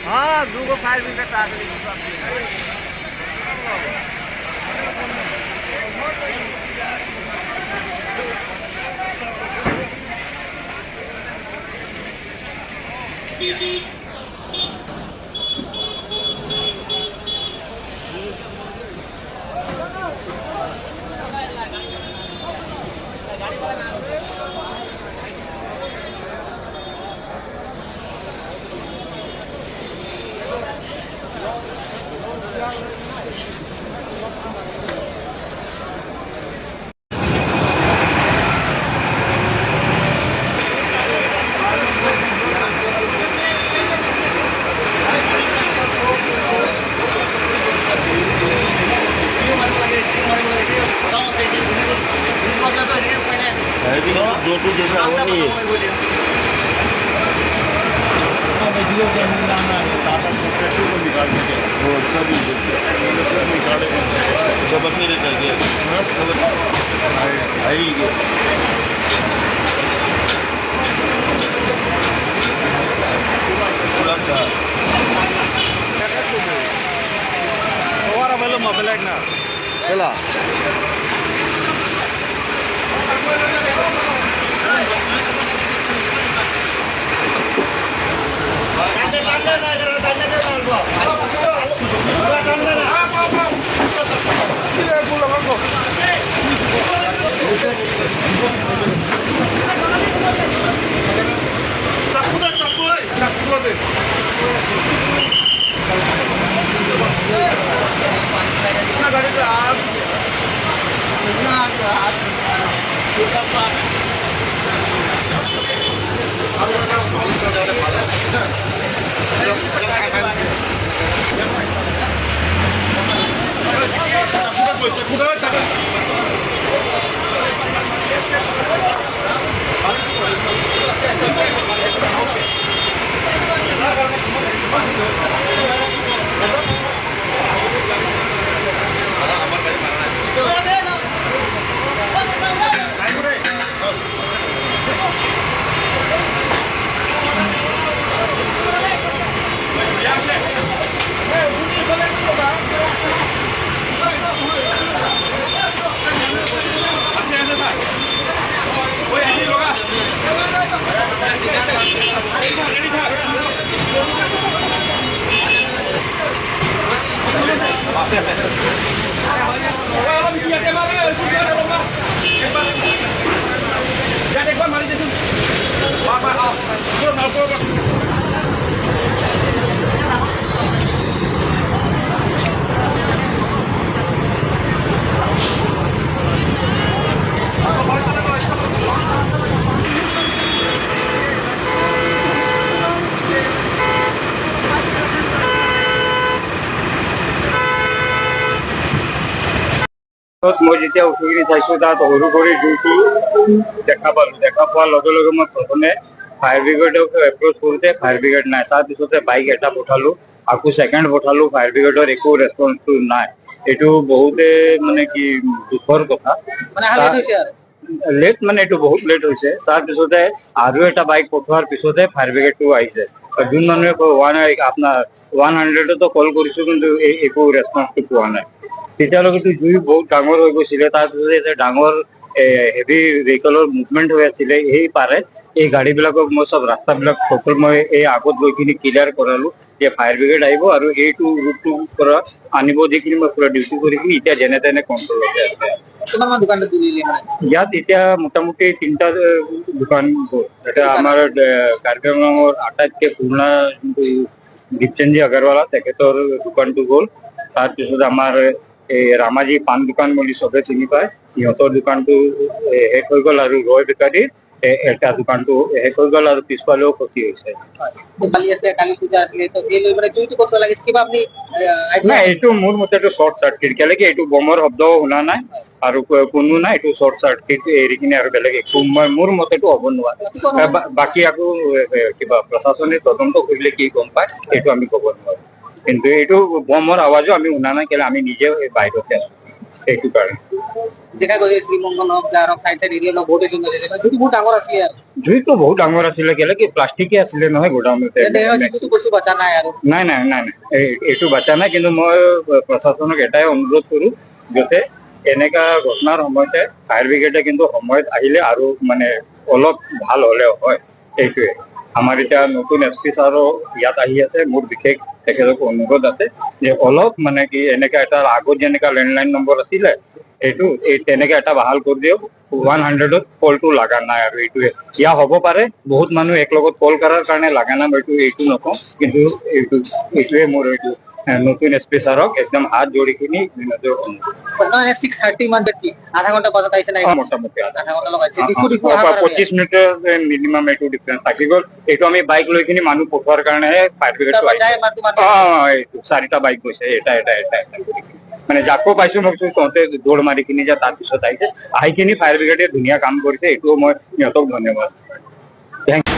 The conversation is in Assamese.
हाँ दूगो फायर ब्रिगेड आ गई दो टू जैसा हो नहीं सब अकेले कर दिया चला মই যেতিয়া উঠি চাইছো তাত সৰু কৰি জুইটো দেখা পালো। দেখা পোৱাৰ লগে লগে মই প্ৰথমে ফায়াৰ ব্ৰিগেডক এপ্ৰ'চ কৰোঁতে ফায়াৰ ব্ৰিগেড নাই, তাৰপিছতে বাইক এটা পঠালোঁ, আকৌ ছেকেণ্ড পঠালোঁ, ফায়াৰ ব্ৰিগেডৰ একো ৰেছপন্সটো নাই। এইটো বহুতে মানে কি দুখৰ কথা, লেট মানে এইটো বহুত লেট হৈছে। তাৰপিছতে আৰু এটা বাইক পঠোৱাৰ পিছতে ফায়াৰ ব্ৰিগেডটো আহিছে। যোন মানুহে আপোনাৰ 100তো কল কৰিছোঁ, কিন্তু একো ৰেছপন্সটো পোৱা নাই। তেতিয়ালৈকেতো জুই বহুত ডাঙৰ হৈ গৈছিলে। তাৰপিছতে এতিয়া ডাঙৰ হেভি ভেহিকলৰ মুভমেণ্ট হৈ আছিলে, সেই পাৰে এই গাড়ীবিলাকক মই চব ৰাস্তাবিলাক সকলো মই এই আগত গৈ কিনি ক্লিয়াৰ কৰালোঁ যে ফায়াৰ ব্ৰিগেড আহিব আৰু এইটো ৰুটটোৰ পৰা আনিব, যিখিনি মই পুৰা ডিউটি কৰি কিনি এতিয়া যেনে তেনে কণ্ট্ৰলতে আছে। ইয়াত এতিয়া মোটামুটি 3টা দোকান গ'ল। এটা আমাৰ কাৰ্বি আংলঙৰ আটাইতকৈ পুৰণা যোনটো দীপচেনজী আগৰৱালা, তেখেতৰ দোকানটো গ'ল। তাৰপিছত আমাৰ এই ৰামাজী পাণ দোকান বুলি চবে চিনি পায়, সিহঁতৰ দোকানটো শেষ হৈ গ'ল, আৰু ৰয় বেকাৰীৰ এটা দোকানটো শেষ হৈ গ'ল, আৰু পিছফালেও ক্ষতি হৈছে। নাই, এইটো মোৰ মতেতো শ্বৰ্ট চাৰ্কিট, কেলেকি এইটো বমৰ শব্দও শুনা নাই আৰু কোনো নাই, এইটো শ্বৰ্ট চাৰ্কিট এৰি কিনে আৰু বেলেগ একো মোৰ মতেতো হ'ব নোৱাৰে। বাকী আকৌ কিবা প্ৰশাসনে তদন্ত কৰিলে কি গম পায়, সেইটো আমি ক'ব নোৱাৰো। কিন্তু এইটো বমৰ আৱাজো আমি শুনা নাই, কেলে আমি নিজেও বাহিৰতে আছো, সেইটো কাৰণে। জুইটো বহুত ডাঙৰ আছিলে, কেলে কি প্লাষ্টিকে আছিলে নহয় গোডাউনতে। নাই নাই নাই নাই, এইটো বাচা নাই। কিন্তু মই প্ৰশাসনক এটাই অনুৰোধ কৰো, যাতে এনেকা ঘটনাৰ সময়তে ফায়াৰ ব্ৰিগেডে কিন্তু সময়ত আহিলে আৰু মানে অলপ ভাল হলেও হয়। সেইটোৱে আমাৰ এতিয়া নতুন SP ছাৰো ইয়াত আহি আছে, মোৰ বিশেষ তেখেতক অনুৰোধ আছে যে অলপ মানে কি এনেকা এটা আগত যেনেকা লেণ্ডলাইন নম্বৰ আছিলে, এইটো তেনেকে এটা বাহাল কৰি দিয়ক। 100ত কলটো লগা নাই, আৰু এইটোৱে ইয়া হ'ব পাৰে বহুত মানুহ এক লগত কল কৰাৰ কাৰণে লগা নাই, এইটো নকওঁ। কিন্তু এইটোৱে মোৰ এইটো নতুন SP ছাৰক একদম হাত জোৰি কিনি মোটামুটি 25 মিনিটৰ মিনিমাম এইটো ডিফাৰেঞ্চ থাকি গ'ল। এইটো আমি বাইক লৈ কিনি মানুহ পঠোৱাৰ কাৰণেহে ফায়াৰ ব্ৰিগেডটো এইটো 4টা বাইক গৈছে, এটা মানে যাকো পাইছো মই তহঁতে দৌৰ মাৰি কিনি যা, তাৰপিছত আহিছে, আহি কিনি ফায়াৰ ব্ৰিগেডে ধুনীয়া কাম কৰিছে, এইটোও মই সিহঁতক ধন্যবাদ। Thank U.